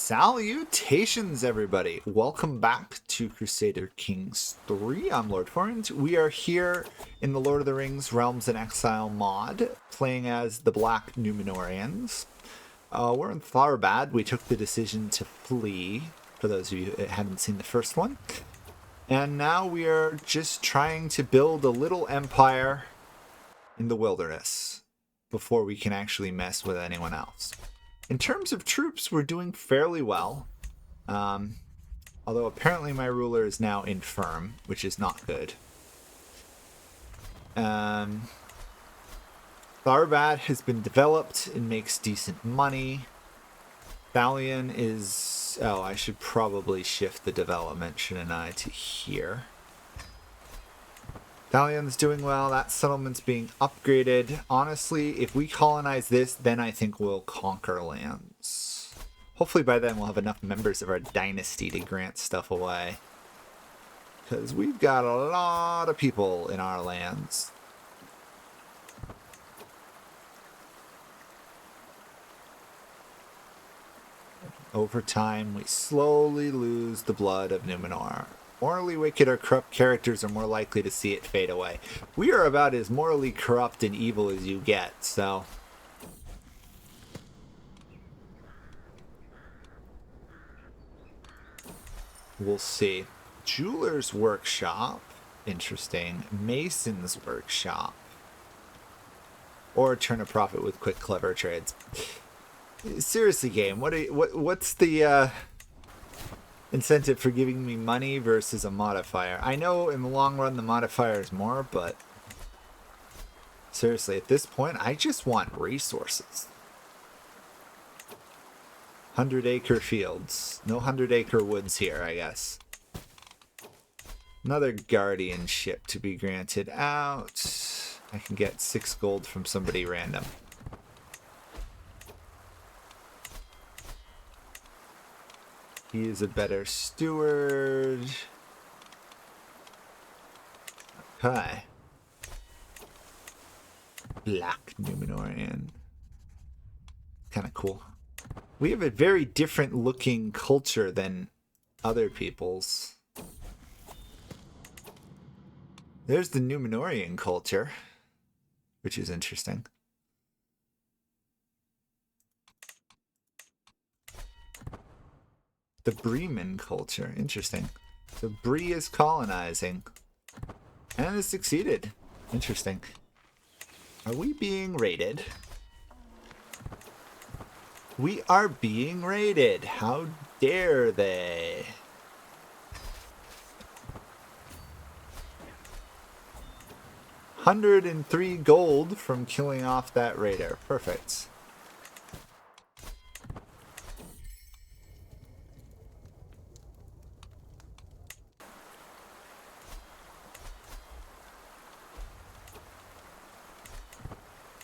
Salutations, everybody! Welcome back to Crusader Kings 3. I'm LotR. We are here in the Lord of the Rings Realms in Exile mod, playing as the Black Númenóreans. We're in Tharbad. We took the decision to flee, for those of you who haven't seen the first one. And now we are just trying to build a little empire in the wilderness before we can actually mess with anyone else. In terms of troops, we're doing fairly well. Although apparently my ruler is now infirm, which is not good. Tharbad has been developed and makes decent money. Thalion is... Oh, I should probably shift the development, shouldn't I, to here. Thalion's doing well. That settlement's being upgraded. Honestly, if we colonize this, then I think we'll conquer lands. Hopefully by then we'll have enough members of our dynasty to grant stuff away. Because we've got a lot of people in our lands. Over time, we slowly lose the blood of Númenor. Morally wicked or corrupt characters are more likely to see it fade away. We are about as morally corrupt and evil as you get, so... We'll see. Jeweler's workshop. Interesting. Mason's workshop. Or turn a profit with quick, clever trades. Seriously, game, what's the incentive for giving me money versus a modifier? I know in the long run the modifier is more, but seriously, at this point, I just want resources. 100-acre fields. No 100-acre woods here, I guess. Another guardianship to be granted out. I can get 6 gold from somebody random. He is a better steward. Okay. Black Númenórean. Kind of cool. We have a very different looking culture than other people's. There's the Númenórean culture, which is interesting. The Bremen culture. Interesting. So Bree is colonizing. And has succeeded. Interesting. Are we being raided? We are being raided. How dare they? $103 gold from killing off that raider. Perfect.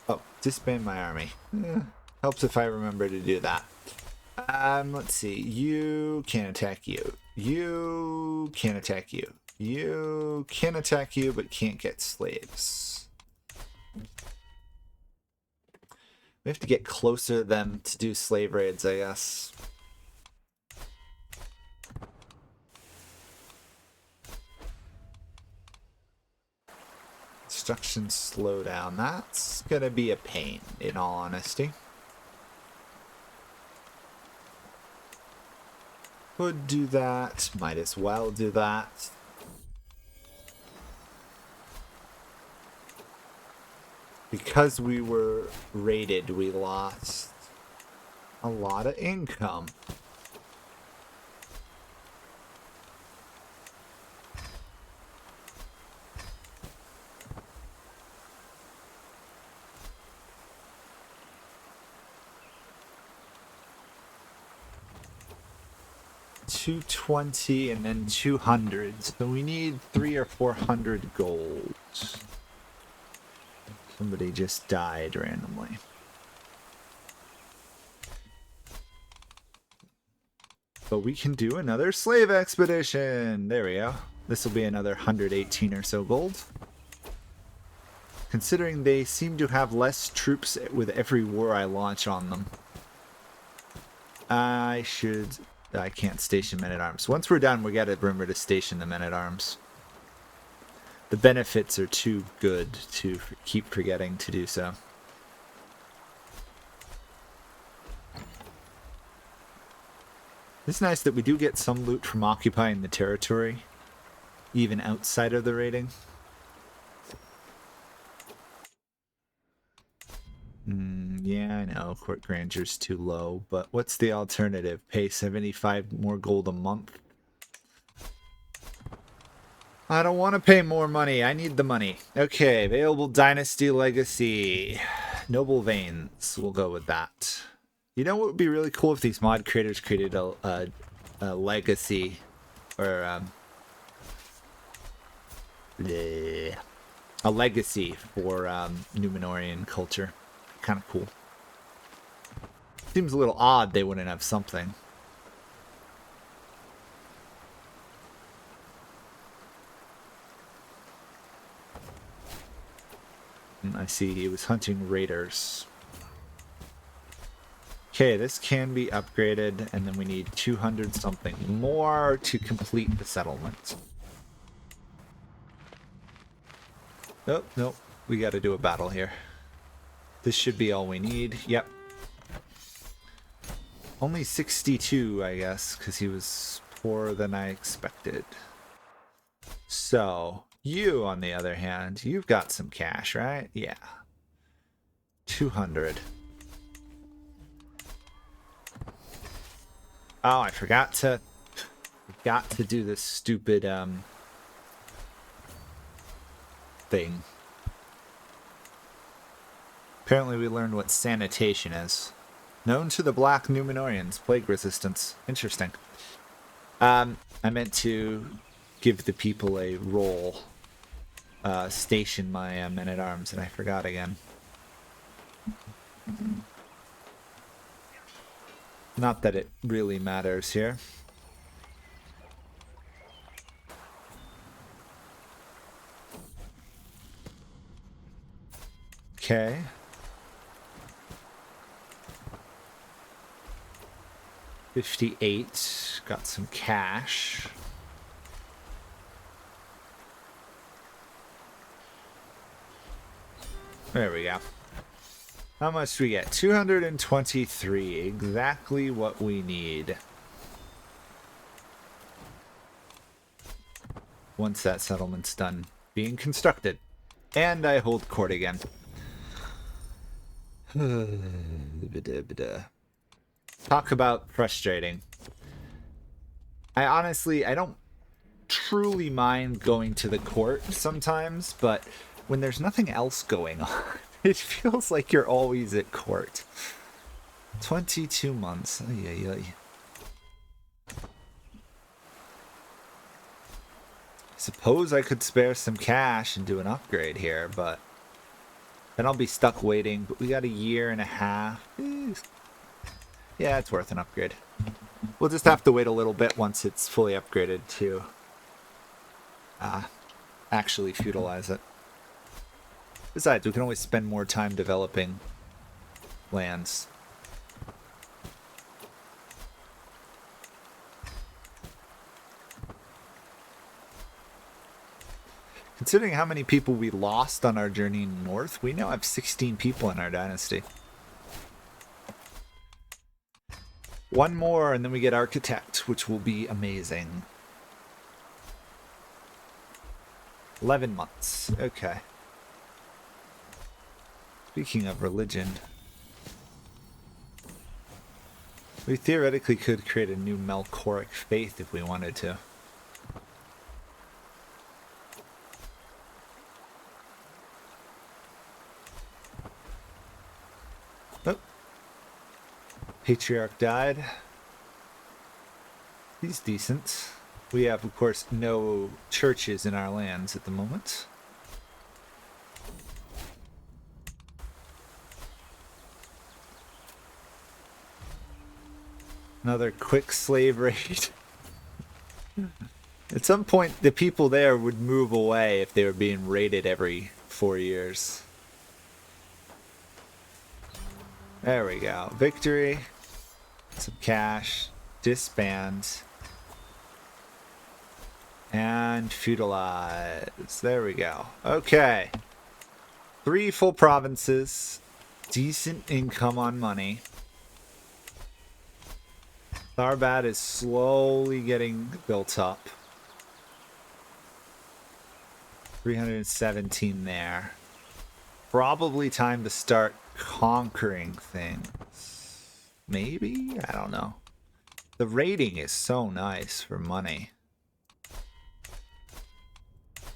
Oh, disband my army. Helps if I remember to do that. Let's see. You can't attack you. You can't attack you. You can attack you, but can't get slaves. We have to get closer to them to do slave raids, I guess. Construction slowdown. That's gonna be a pain, in all honesty. Could do that. Might as well do that. Because we were raided, we lost a lot of income. $220 and then 200. So we need 300 or 400 gold. Somebody just died randomly. But we can do another slave expedition. There we go. This will be another 118 or so gold. Considering they seem to have less troops with every war I launch on them. I can't station men-at-arms. Once we're done, we gotta remember to station the men-at-arms. The benefits are too good to keep forgetting to do so. It's nice that we do get some loot from occupying the territory, even outside of the raiding. Yeah, I know, Court Granger's too low, but what's the alternative? Pay 75 more gold a month? I don't want to pay more money, I need the money. Okay, available Dynasty Legacy. Noble Veins, we'll go with that. You know what would be really cool if these mod creators created a legacy, or a legacy for Númenórean culture. Kind of cool. Seems a little odd they wouldn't have something. I see he was hunting raiders. Okay, this can be upgraded, and then we need 200 something more to complete the settlement. Oh, nope. We got to do a battle here. This should be all we need. Yep. Only 62, I guess, because he was poorer than I expected. So, you, on the other hand, you've got some cash, right? Yeah. 200. Oh, I forgot to do this stupid thing. Apparently we learned what sanitation is. Known to the black Númenóreans, plague resistance. Interesting. I meant to give the people a role, station my men-at-arms, and I forgot again. Not that it really matters here. Okay. $58. Got some cash. There we go. How much do we get? 223. Exactly what we need. Once that settlement's done being constructed. And I hold court again. Talk about frustrating. I don't truly mind going to the court sometimes, but when there's nothing else going on, it feels like you're always at court. 22 months. Ay, ay, ay. Suppose I could spare some cash and do an upgrade here, but then I'll be stuck waiting. But we got a year and a half. Yeah, it's worth an upgrade. We'll just have to wait a little bit once it's fully upgraded to actually feudalize it. Besides, we can always spend more time developing lands. Considering how many people we lost on our journey north, we now have 16 people in our dynasty. One more and then we get Architect, which will be amazing. 11 months. Okay. Speaking of religion, we theoretically could create a new Melkoric faith if we wanted to. Oh. Patriarch died. He's decent. We have, of course, no churches in our lands at the moment. Another quick slave raid. At some point, the people there would move away if they were being raided every 4 years. There we go. Victory. some cash, disband, and feudalize. There we go. Okay. 3 full provinces, decent income on money. Tharbad is slowly getting built up. 317 there. Probably time to start conquering things. Maybe? I don't know. The rating is so nice for money.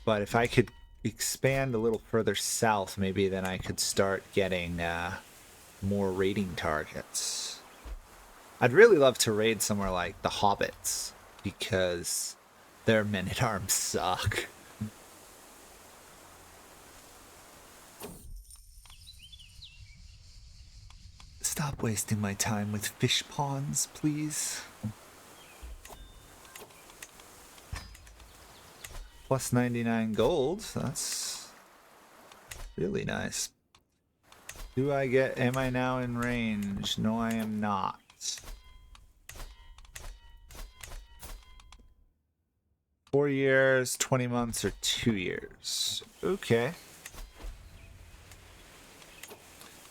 But if I could expand a little further south, maybe then I could start getting more raiding targets. I'd really love to raid somewhere like the Hobbits, because their men-at-arms suck. Stop wasting my time with fish ponds, please. Plus 99 gold, that's really nice. Am I now in range? No, I am not. Four years, 20 months, or 2 years. Okay.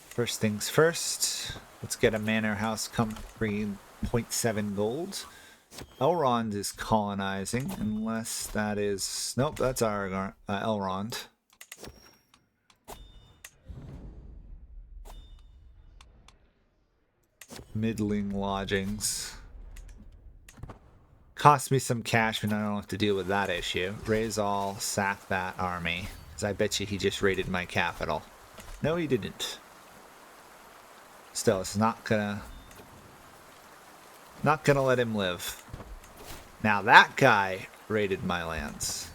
First things first. Let's get a manor house bringing 0.7 gold. Elrond is colonizing, unless that is... Nope, that's our Elrond. Middling lodgings. Cost me some cash, but I don't have to deal with that issue. Raise all, sack that army. Because I bet you he just raided my capital. No, he didn't. Still, it's not gonna let him live. Now that guy raided my lands.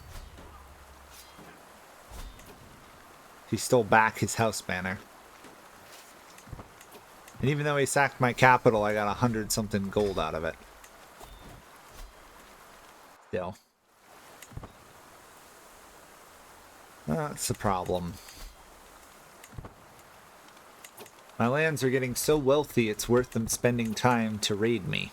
He stole back his house banner. And even though he sacked my capital, I got 100-something gold out of it. Still. That's a problem. My lands are getting so wealthy, it's worth them spending time to raid me.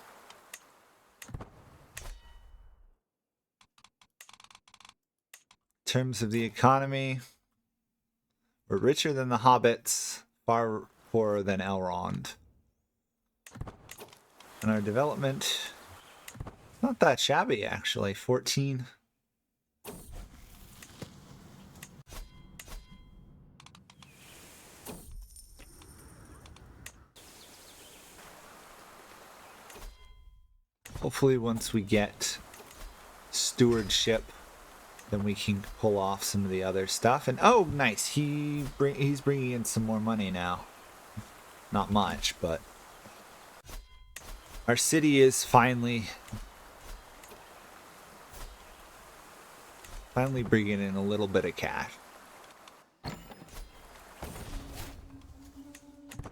In terms of the economy, we're richer than the Hobbits, far poorer than Elrond. And our development, not that shabby actually, 14. Hopefully once we get stewardship, then we can pull off some of the other stuff. And oh, nice, he's bringing in some more money now. Not much, but our city is finally bringing in a little bit of cash.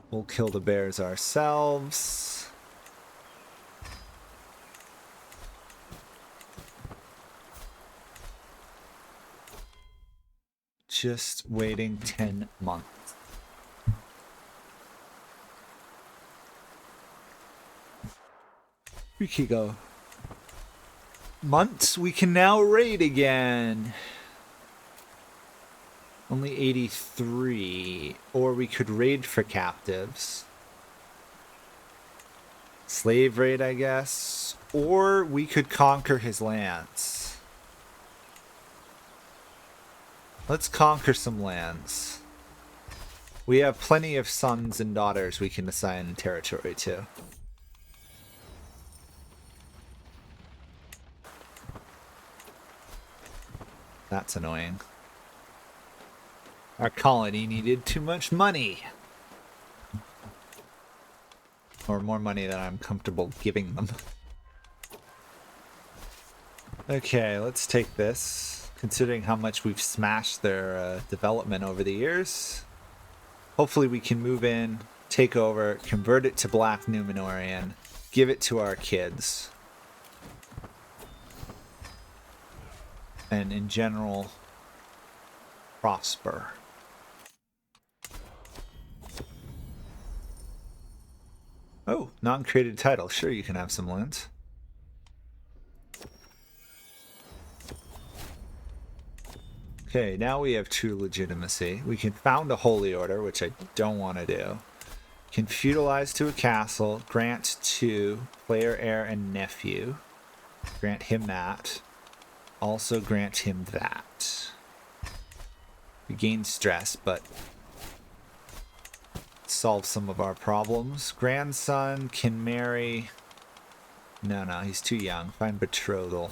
We'll kill the bears ourselves. Just waiting 10 months. We can go. Months, we can now raid again. Only 83. Or we could raid for captives. Slave raid, I guess. Or we could conquer his lands. Let's conquer some lands. We have plenty of sons and daughters we can assign territory to. That's annoying. Our colony needed too much money. Or more money than I'm comfortable giving them. Okay, let's take this. Considering how much we've smashed their development over the years. Hopefully we can move in, take over, convert it to Black Númenórean, give it to our kids. And in general, prosper. Oh, non-created title. Sure, you can have some lands. Okay, now we have true legitimacy. We can found a holy order, which I don't want to do. Can feudalize to a castle, grant to player, heir, and nephew. Grant him that. Also grant him that. We gain stress, but solve some of our problems. Grandson can marry... No, he's too young. Find betrothal.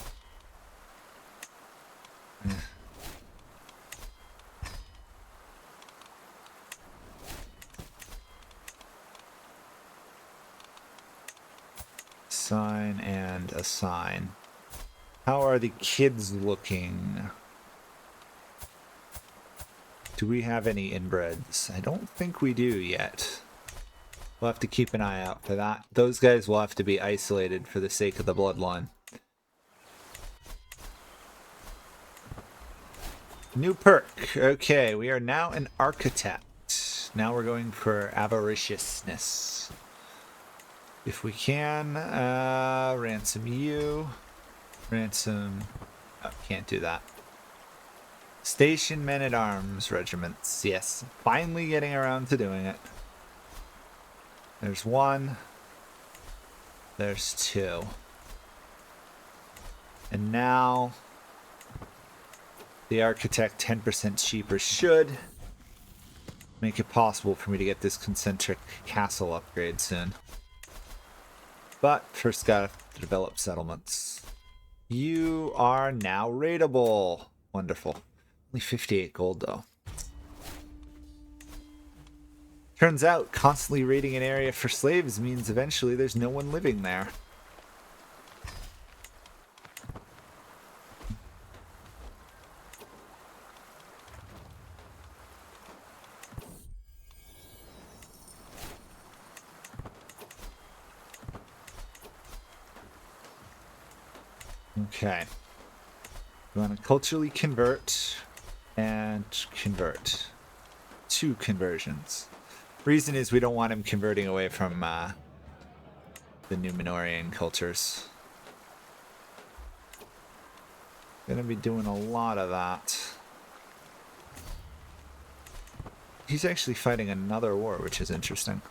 Sign and assign. How are the kids looking? Do we have any inbreds? I don't think we do yet. We'll have to keep an eye out for that. Those guys will have to be isolated for the sake of the bloodline. New perk. Okay, we are now an architect. Now we're going for avariciousness. If we can, ransom you. Ransom... Oh, can't do that. Station men-at-arms regiments. Yes, finally getting around to doing it. There's one. There's two. And now... the architect 10% cheaper should make it possible for me to get this concentric castle upgrade soon. But first gotta develop settlements. You are now raidable. Wonderful. Only 58 gold though. Turns out constantly raiding an area for slaves means eventually there's no one living there. Okay. We want to culturally convert and convert. 2 conversions. Reason is we don't want him converting away from the Númenórean cultures. Gonna be doing a lot of that. He's actually fighting another war, which is interesting.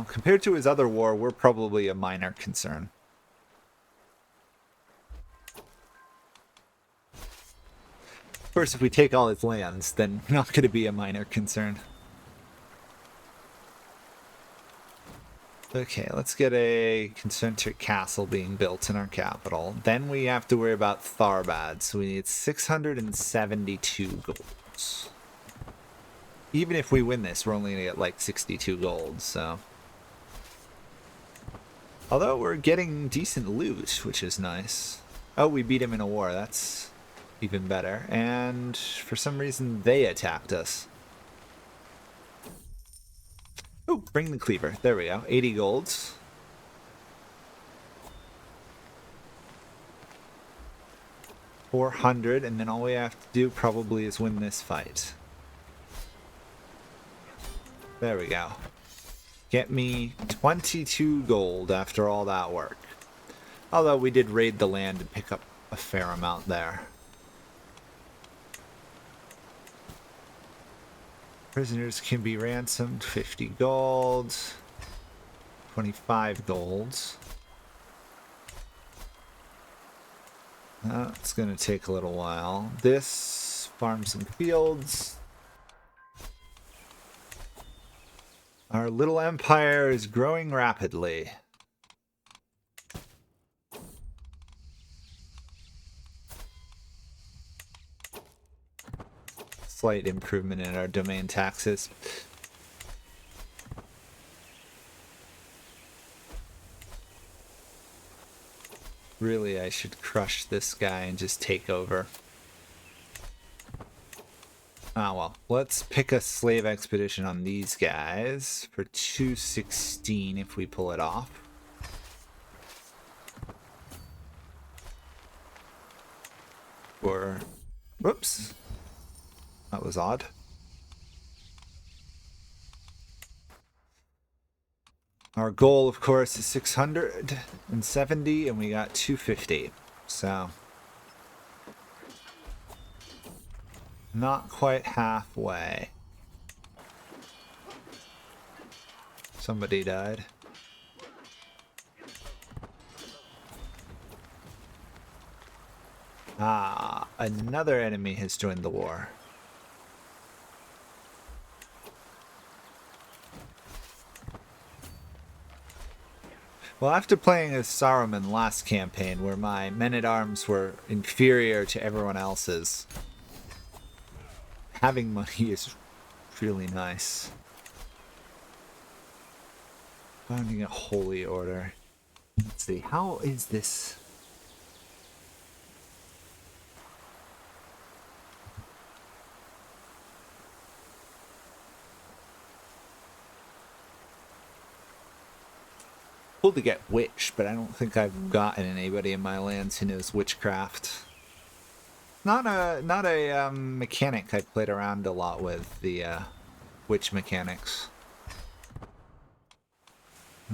Compared to his other war, we're probably a minor concern. Of course, if we take all his lands, then not going to be a minor concern. Okay, let's get a concentric castle being built in our capital. Then we have to worry about Tharbad, so we need 672 golds. Even if we win this, we're only going to get like 62 gold, so... Although we're getting decent loot, which is nice. Oh, we beat him in a war. That's even better. And for some reason, they attacked us. Oh, bring the cleaver. There we go. 80 golds. $400, and then all we have to do probably is win this fight. There we go. Get me 22 gold after all that work. Although we did raid the land and pick up a fair amount there. Prisoners can be ransomed, 50 gold, 25 golds. It's going to take a little while. This, farms and fields. Our little empire is growing rapidly. Slight improvement in our domain taxes. Really, I should crush this guy and just take over. Ah, well, let's pick a slave expedition on these guys for 216 if we pull it off. Or, whoops, that was odd. Our goal, of course, is 670, and we got 250. So, not quite halfway. Somebody died. Ah, another enemy has joined the war. Well, after playing as Saruman last campaign, where my men-at-arms were inferior to everyone else's, having money is really nice. Finding a holy order. Let's see, how is this? Cool to get witch, but I don't think I've gotten anybody in my lands who knows witchcraft. Not a mechanic I played around a lot with, the witch mechanics.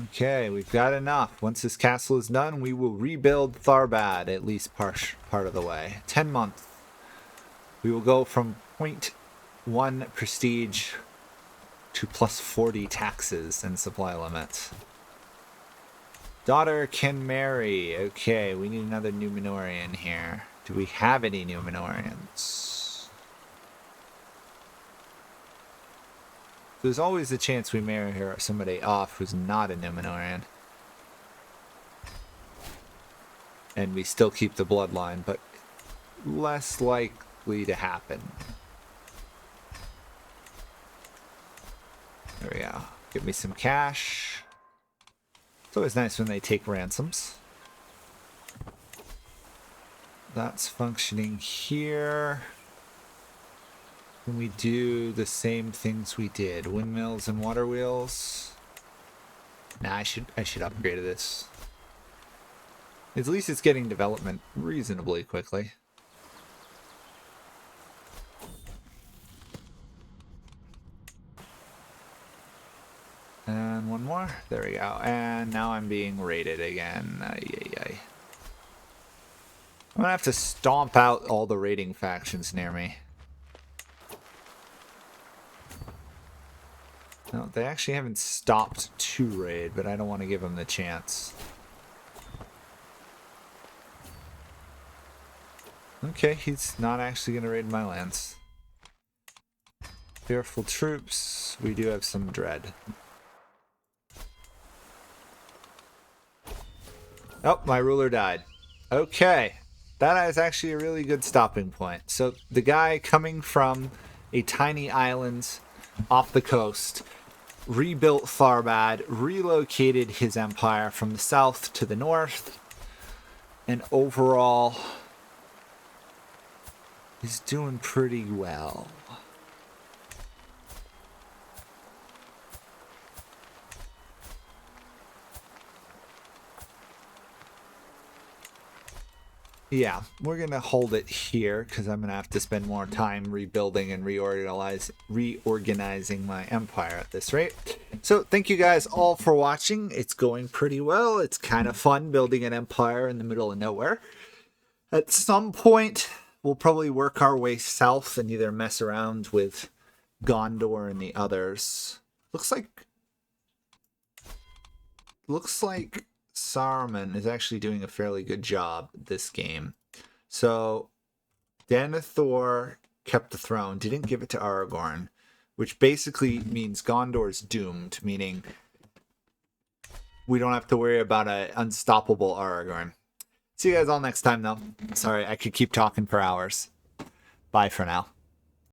Okay, we've got enough. Once this castle is done, we will rebuild Tharbad, at least part of the way. 10 months. We will go from 0.1 prestige to plus 40 taxes and supply limits. Daughter can marry. Okay, we need another Númenórean here. Do we have any Númenóreans? There's always a chance we marry her somebody off who's not a Númenórean. And we still keep the bloodline, but less likely to happen. There we go. Give me some cash. It's always nice when they take ransoms. That's functioning here. Can we do the same things we did? Windmills and water wheels? Nah, I should upgrade this. At least it's getting development reasonably quickly. And one more. There we go. And now I'm being raided again. Ay. I'm gonna have to stomp out all the raiding factions near me. No, they actually haven't stopped to raid, but I don't want to give them the chance. Okay, he's not actually gonna raid my lands. Fearful troops. We do have some dread. Oh, my ruler died. Okay. That is actually a really good stopping point. So the guy coming from a tiny island off the coast rebuilt Tharbad, relocated his empire from the south to the north, and overall is doing pretty well. Yeah, we're going to hold it here because I'm going to have to spend more time rebuilding and reorganizing my empire at this rate. So thank you guys all for watching. It's going pretty well. It's kind of fun building an empire in the middle of nowhere. At some point, we'll probably work our way south and either mess around with Gondor and the others. Looks like Saruman is actually doing a fairly good job this game. So Denethor kept the throne, didn't give it to Aragorn, which basically means Gondor's doomed, meaning we don't have to worry about an unstoppable Aragorn. See you guys all next time, though. Sorry, I could keep talking for hours. Bye for now.